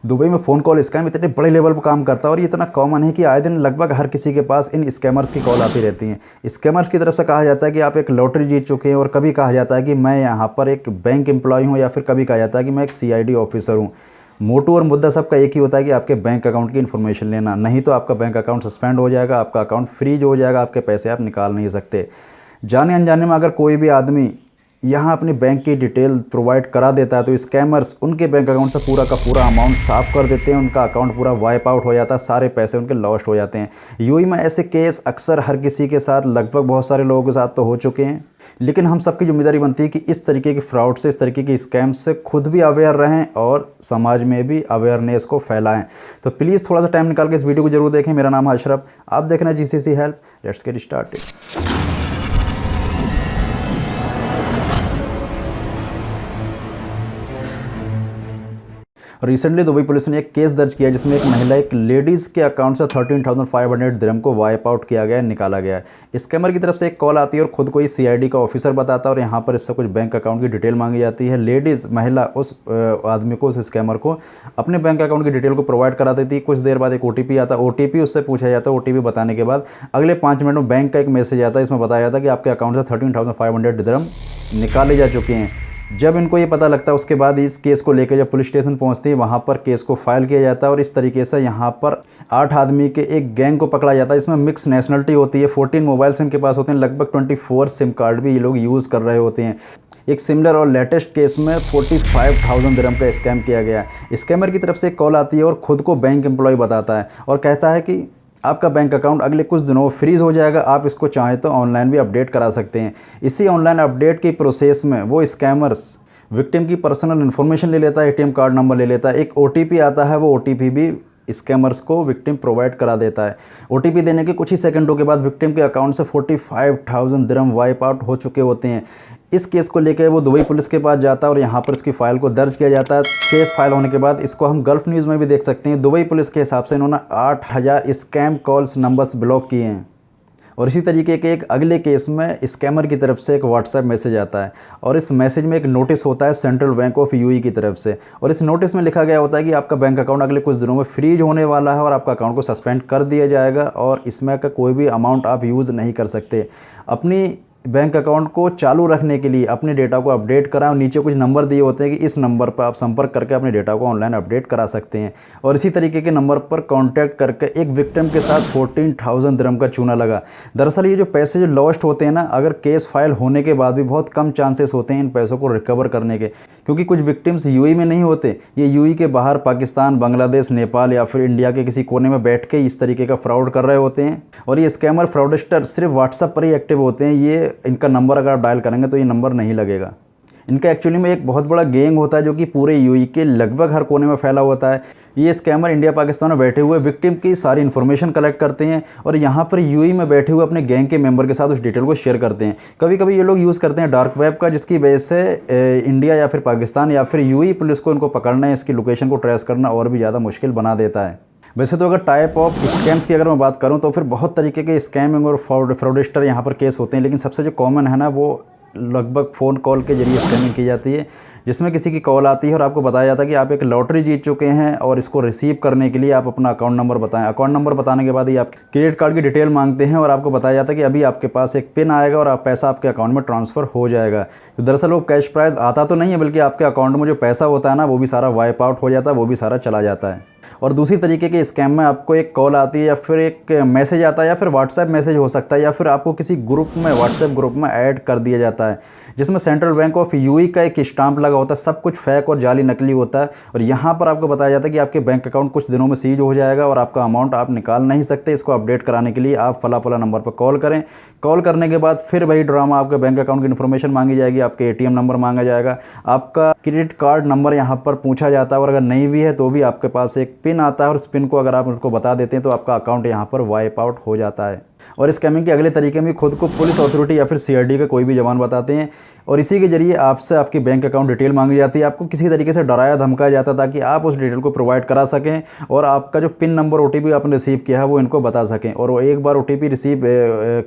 Dubai में phone call scam इतने बड़े लेवल पर काम करता है और ये इतना कॉमन है कि आए दिन लगभग हर किसी के पास इन स्कैमर्स की कॉल आती रहती हैं। स्कैमर्स की तरफ से कहा जाता है कि आप एक लॉटरी जीत चुके हैं, और कभी कहा जाता है कि मैं यहाँ पर एक बैंक एम्प्लॉय हूँ, या फिर कभी कहा जाता है कि मैं एक सीआईडी ऑफिसर हूँ। मोटू और मुद्दा सबका एक ही होता है कि आपके बैंक अकाउंट की इन्फॉर्मेशन लेना, नहीं तो आपका बैंक अकाउंट सस्पेंड हो जाएगा, आपका अकाउंट फ्रीज हो जाएगा, आपके पैसे आप निकाल नहीं सकते। जाने अनजाने में अगर कोई भी आदमी यहाँ अपनी बैंक की डिटेल प्रोवाइड करा देता है तो स्कैमर्स उनके बैंक अकाउंट से पूरा का पूरा अमाउंट साफ़ कर देते हैं, उनका अकाउंट पूरा वाइप आउट हो जाता है, सारे पैसे उनके लॉस्ट हो जाते हैं। यूएई में ऐसे केस अक्सर हर किसी के साथ, लगभग बहुत सारे लोगों के साथ तो हो चुके हैं, लेकिन हम सबकी जिम्मेदारी बनती है कि इस तरीके के फ्रॉड से, इस तरीके के स्कैम से खुद भी अवेयर रहें और समाज में भी अवेयरनेस को फैलाएं। तो प्लीज़ थोड़ा सा टाइम निकाल के इस वीडियो को जरूर देखें। मेरा नाम है अशरफ, आप देख रहे हैं GCC help. Let's get started. Recently Dubai police ने एक केस दर्ज किया जिसमें एक महिला, एक लेडीज़ के अकाउंट से 13,500 दिरहम को वाइप आउट किया गया, निकाला गया है। स्कैमर की तरफ से एक कॉल आती है और खुद को ही सीआईडी का ऑफिसर बताता है और यहाँ पर इससे कुछ बैंक अकाउंट की डिटेल मांगी जाती है। लेडीज़, महिला उस आदमी को, उस स्कैमर को अपने बैंक अकाउंट की डिटेल को प्रोवाइड करा देती है। कुछ देर बाद एक ओटीपी आता है, ओटीपी उससे पूछा जाता है। ओटीपी बताने के बाद अगले 5 मिनट में बैंक का एक मैसेज आता है, इसमें बताया जाता है कि आपके अकाउंट से 13,500 दिरहम निकाले जा चुके हैं। जब इनको ये पता लगता है, उसके बाद इस केस को लेकर जब पुलिस स्टेशन पहुंचती है, वहाँ पर केस को फाइल किया जाता है और इस तरीके से यहाँ पर 8 आदमी के एक गैंग को पकड़ा जाता है। इसमें मिक्स नेशनलिटी होती है, 14 मोबाइल्स इनके पास होते हैं, लगभग 24 सिम कार्ड भी ये लोग यूज़ कर रहे होते हैं। एक सिमिलर और लेटेस्ट केस में 45,000 दिरहम का स्कैम किया गया है। स्कैमर की तरफ से एक कॉल आती है और ख़ुद को बैंक एम्प्लॉय बताता है और कहता है कि आपका बैंक अकाउंट अगले कुछ दिनों में फ्रीज़ हो जाएगा, आप इसको चाहें तो ऑनलाइन भी अपडेट करा सकते हैं। इसी ऑनलाइन अपडेट की प्रोसेस में वो स्कैमर्स विक्टिम की पर्सनल इन्फॉर्मेशन ले लेता है, एटीएम कार्ड नंबर ले लेता है, एक ओटीपी आता है, वो ओटीपी भी स्कैमर्स को विक्टिम प्रोवाइड करा देता है। ओटीपी देने के कुछ ही सेकंडों के बाद विक्टिम के अकाउंट से 45,000 दिरहम वाइप आउट हो चुके होते हैं। इस केस को लेकर वो दुबई पुलिस के पास जाता है और यहाँ पर इसकी फ़ाइल को दर्ज किया जाता है। केस फाइल होने के बाद इसको हम गल्फ़ न्यूज़ में भी देख सकते हैं। दुबई पुलिस के हिसाब से इन्होंने 8,000 स्कैम कॉल्स नंबर्स ब्लॉक किए हैं। और इसी तरीके के एक अगले केस में स्कैमर की तरफ से एक व्हाट्सएप मैसेज आता है और इस मैसेज में एक नोटिस होता है सेंट्रल बैंक ऑफ यूएई की तरफ से, और इस नोटिस में लिखा गया होता है कि आपका बैंक अकाउंट अगले कुछ दिनों में फ्रीज होने वाला है और आपका अकाउंट को सस्पेंड कर दिया जाएगा और इसमें का कोई भी अमाउंट आप यूज़ नहीं कर सकते। अपनी बैंक अकाउंट को चालू रखने के लिए अपने डेटा को अपडेट कराएं, और नीचे कुछ नंबर दिए होते हैं कि इस नंबर पर आप संपर्क करके अपने डेटा को ऑनलाइन अपडेट करा सकते हैं। और इसी तरीके के नंबर पर कांटेक्ट करके एक विक्टिम के साथ 14,000 दिरहम का चूना लगा। दरअसल ये जो पैसे जो लॉस्ट होते हैं ना, अगर केस फाइल होने के बाद भी बहुत कम चांसेस होते हैं इन पैसों को रिकवर करने के, क्योंकि कुछ विक्टिम्स यूएई में नहीं होते, ये यूएई के बाहर पाकिस्तान, बांग्लादेश, नेपाल या फिर इंडिया के किसी कोने में बैठ के इस तरीके का फ्रॉड कर रहे होते हैं। और ये स्कैमर फ्रॉडस्टर सिर्फ व्हाट्सएप पर ही एक्टिव होते हैं। ये इनका नंबर अगर आप डायल करेंगे तो ये नंबर नहीं लगेगा। इनका एक्चुअली में एक बहुत बड़ा गैंग होता है जो कि पूरे यूएई के लगभग हर कोने में फैला होता है। ये स्कैमर इंडिया पाकिस्तान में बैठे हुए विक्टिम की सारी इन्फॉर्मेशन कलेक्ट करते हैं और यहाँ पर यूएई में बैठे हुए अपने गैंग के मेंबर के साथ उस डिटेल को शेयर करते हैं। कभी कभी ये लोग यूज़ करते हैं डार्क वेब का, जिसकी वजह से इंडिया या फिर पाकिस्तान या फिर यूएई पुलिस को इनको पकड़ना है, इसकी लोकेशन को ट्रेस करना और भी ज़्यादा मुश्किल बना देता है। वैसे तो अगर टाइप ऑफ स्कैम्स की अगर मैं बात करूं तो फिर बहुत तरीके के स्कैमिंग और फ्रॉडस्टर यहाँ पर केस होते हैं, लेकिन सबसे जो कॉमन है ना, वो लगभग फ़ोन कॉल के जरिए स्कैमिंग की जाती है, जिसमें किसी की कॉल आती है और आपको बताया जाता है कि आप एक लॉटरी जीत चुके हैं और इसको रिसीव करने के लिए आप अपना अकाउंट नंबर बताएं। अकाउंट नंबर बताने के बाद ही आप क्रेडिट कार्ड की डिटेल मांगते हैं और आपको बताया जाता है कि अभी आपके पास एक पिन आएगा और आप पैसा आपके अकाउंट में ट्रांसफ़र हो जाएगा। तो दरअसल वो कैश प्राइज़ आता तो नहीं है, बल्कि आपके अकाउंट में जो पैसा होता है ना, वो भी सारा वाइप आउट हो जाता है, वो भी सारा चला जाता है। और दूसरी तरीके के स्कैम में आपको एक कॉल आती है या फिर एक मैसेज आता है या फिर व्हाट्सएप मैसेज हो सकता है, या फिर आपको किसी ग्रुप में, व्हाट्सएप ग्रुप में ऐड कर दिया जाता है, जिसमें सेंट्रल बैंक ऑफ यूएई का एक स्टाम्प लगा होता है। सब कुछ फेक और जाली नकली होता है और यहाँ पर आपको बताया जाता है कि आपके बैंक अकाउंट कुछ दिनों में सीज हो जाएगा और आपका अमाउंट आप निकाल नहीं सकते। इसको अपडेट कराने के लिए आप फला फला नंबर पर कॉल करें। कॉल करने के बाद फिर वही ड्रामा, आपके बैंक अकाउंट की इन्फॉर्मेशन मांगी जाएगी, आपके एटीएम नंबर मांगा जाएगा, आपका क्रेडिट कार्ड नंबर यहाँ पर पूछा जाता है और अगर नहीं भी है तो भी आपके पास एक पिन आता है और इस पिन को अगर आप उसको बता देते हैं तो आपका अकाउंट यहाँ पर वाइप आउट हो जाता है। और स्कैमिंग के अगले तरीके में खुद को पुलिस अथॉरिटी या फिर सीआईडी का कोई भी जवान बताते हैं और इसी के जरिए आपसे आपकी बैंक अकाउंट डिटेल मांगी जाती है। आपको किसी तरीके से डराया धमकाया जाता है ताकि आप उस डिटेल को प्रोवाइड करा सकें और आपका जो पिन नंबर ओटीपी आपने रिसीव किया है वो इनको बता सकें। और वो एक बार ओटीपी रिसीव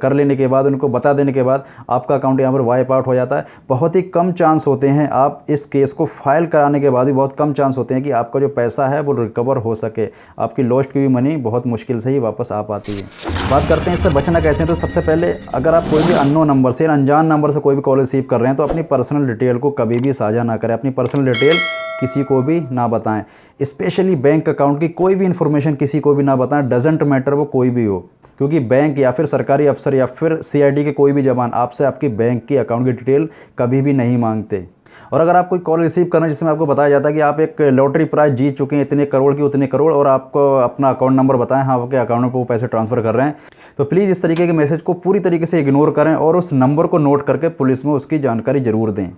कर लेने के बाद, उनको बता देने के बाद आपका अकाउंट यहाँ पर वाइप आउट हो जाता है। बहुत ही कम चांस होते हैं, आप इस केस को फाइल कराने के बाद भी बहुत कम चांस होते हैं कि आपका जो पैसा है वो रिकवर हो सके। आपकी लॉस्ट की हुई मनी बहुत मुश्किल से ही वापस आ पाती है। बात करते हैं इससे बचना कैसे। तो सबसे पहले अगर आप कोई भी अननोन नंबर से, अनजान नंबर से कोई भी कॉल रिसीव कर रहे हैं तो अपनी पर्सनल डिटेल को कभी भी साझा ना करें। अपनी पर्सनल डिटेल किसी को भी ना बताएं, स्पेशली बैंक अकाउंट की कोई भी इन्फॉर्मेशन किसी को भी ना बताएं। डजेंट मैटर वो कोई भी हो, क्योंकि बैंक या फिर सरकारी अफसर या फिर सीआईडी के कोई भी जवान आपसे आपकी बैंक की अकाउंट की डिटेल कभी भी नहीं मांगते। और अगर आप कोई कॉल रिसीव करना जिसमें आपको बताया जाता है कि आप एक लॉटरी प्राइज जीत चुके हैं इतने करोड़ की उतने करोड़, और आपको अपना अकाउंट नंबर बताएं, हाँ आपके अकाउंट में वो पैसे ट्रांसफ़र कर रहे हैं, तो प्लीज़ इस तरीके के मैसेज को पूरी तरीके से इग्नोर करें और उस नंबर को नोट करके पुलिस में उसकी जानकारी ज़रूर दें।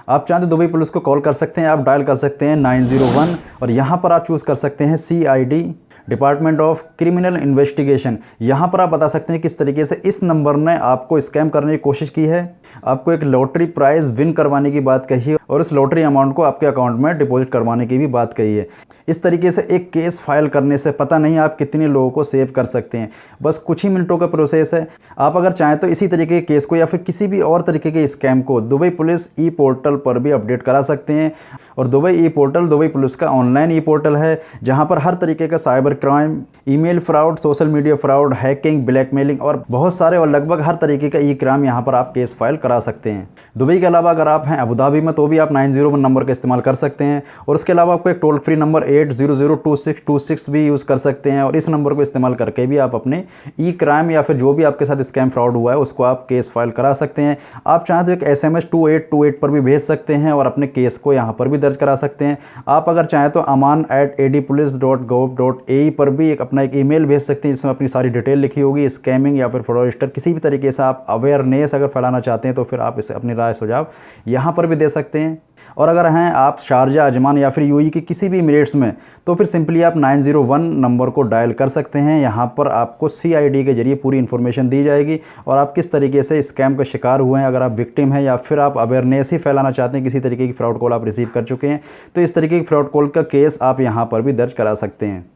आप चाहें तो दुबई पुलिस को कॉल कर सकते हैं। आप डायल कर सकते हैं 901 और यहाँ पर आप चूज़ कर सकते हैं CID, department of criminal investigation. यहाँ पर आप बता सकते हैं किस तरीके से इस नंबर ने आपको स्कैम करने की कोशिश की है, आपको एक लॉटरी प्राइज़ विन करवाने की बात कही है और इस लॉटरी अमाउंट को आपके अकाउंट में डिपॉजिट करवाने की भी बात कही है। इस तरीके से एक केस फाइल करने से पता नहीं आप कितने लोगों को सेव कर सकते हैं। बस कुछ ही मिनटों का प्रोसेस है। आप अगर चाहें तो इसी तरीके के केस को या फिर किसी भी और तरीके के स्कैम को दुबई पुलिस ई पोर्टल पर भी अपडेट करा सकते हैं। और दुबई ई पोर्टल दुबई पुलिस का ऑनलाइन ई पोर्टल है जहां पर हर तरीके का cyber crime, email fraud, social media fraud, hacking, blackmailing और बहुत सारे और लगभग हर तरीके का ई क्राइम यहां पर आप केस फाइल करा सकते हैं। दुबई के अलावा अगर आप हैं अबू धाबी में तो भी आप 901 नंबर का इस्तेमाल कर सकते हैं। और उसके अलावा आपको एक टोल फ्री नंबर 8002626 भी यूज़ कर सकते हैं और इस नंबर को इस्तेमाल करके भी आप अपने ई क्राइम या फिर जो भी आपके साथ स्कैम फ्रॉड हुआ है उसको आप केस फाइल करा सकते हैं। आप चाहें तो एक SMS 2828 पर भी भेज सकते हैं और अपने केस को यहाँ पर भी दर्ज करा सकते हैं। आप अगर चाहें तो aman@adpolice.gov.ae पर भी अपना एक ईमेल भेज सकते हैं जिसमें अपनी सारी डिटेल लिखी होगी। स्कैमिंग या फिर फ्रॉडस्टर किसी भी तरीके से आप अवेयरनेस अगर फैलाना चाहते हैं तो फिर आप इसे अपनी राय सुझाव यहाँ पर भी दे सकते हैं। और अगर हैं आप शारजा, अजमान या फिर UAE के किसी भी एमिरेट्स में तो फिर सिंपली आप 901 नंबर को डायल कर सकते हैं। यहाँ पर आपको CID के जरिए पूरी इन्फॉर्मेशन दी जाएगी और आप किस तरीके से स्कैम का शिकार हुए हैं, अगर आप विक्टिम हैं या फिर आप अवेयरनेस ही फैलाना चाहते हैं, किसी तरीके की फ्रॉड कॉल आप रिसीव कर चुके हैं तो इस तरीके की फ्रॉड कॉल का केस आप यहाँ पर भी दर्ज करा सकते हैं।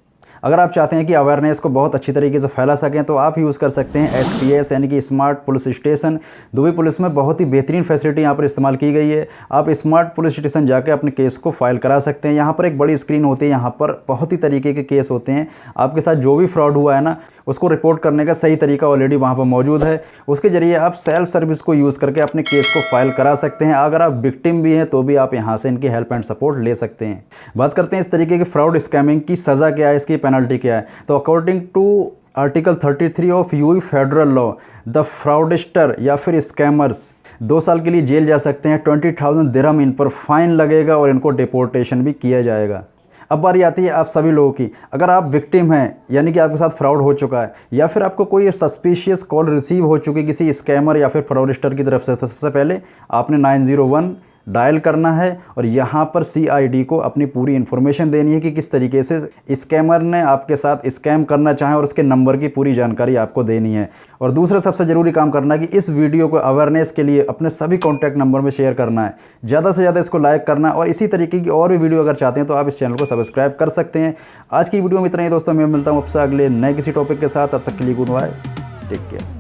अगर आप चाहते हैं कि अवेयरनेस को बहुत अच्छी तरीके से फैला सकें तो आप यूज़ कर सकते हैं SPS यानी कि smart police station. Dubai police में बहुत ही बेहतरीन फैसिलिटी यहाँ पर इस्तेमाल की गई है। आप स्मार्ट पुलिस स्टेशन जाकर अपने केस को फाइल करा सकते हैं। यहाँ पर एक बड़ी स्क्रीन होती है, यहाँ पर बहुत ही तरीके के केस होते हैं। आपके साथ जो भी फ्रॉड हुआ है ना उसको रिपोर्ट करने का सही तरीका ऑलरेडी वहाँ पर मौजूद है। उसके ज़रिए आप सेल्फ सर्विस को यूज़ करके अपने केस को फाइल करा सकते हैं। अगर आप विक्टिम भी हैं तो भी आप यहाँ से इनकी हेल्प एंड सपोर्ट ले सकते हैं। बात करते हैं इस तरीके की फ्रॉड स्कैमिंग की सज़ा क्या है, इसकी पेनल्टी क्या है। तो according to article 33 of UAE federal law, the fraudster या फिर स्कैमर्स 2 साल के लिए जेल जा सकते हैं। 20,000 दिरहम इन पर फाइन लगेगा और इनको डिपोर्टेशन भी किया जाएगा। अब बारी आती है आप सभी लोगों की। अगर आप विक्टिम हैं यानी कि आपके साथ फ्रॉड हो चुका है या फिर आपको कोई सस्पिशियस कॉल रिसीव हो चुकी किसी स्कैमर या फिर फ्रॉडस्टर की तरफ से, तो सबसे पहले आपने 901 डायल करना है और यहाँ पर CID को अपनी पूरी इन्फॉर्मेशन देनी है कि किस तरीके से स्कैमर ने आपके साथ स्कैम करना चाहे और उसके नंबर की पूरी जानकारी आपको देनी है। और दूसरा सबसे ज़रूरी काम करना है कि इस वीडियो को अवेयरनेस के लिए अपने सभी कॉन्टैक्ट नंबर में शेयर करना है, ज़्यादा से ज़्यादा इसको लाइक करना है और इसी तरीके की और भी वीडियो अगर चाहते हैं तो आप इस चैनल को सब्सक्राइब कर सकते हैं। आज की वीडियो में इतना ही दोस्तों, मैं मिलता हूँ आपसे अगले नए किसी टॉपिक के साथ। तब तक के लिए गुड बाय, टेक केयर।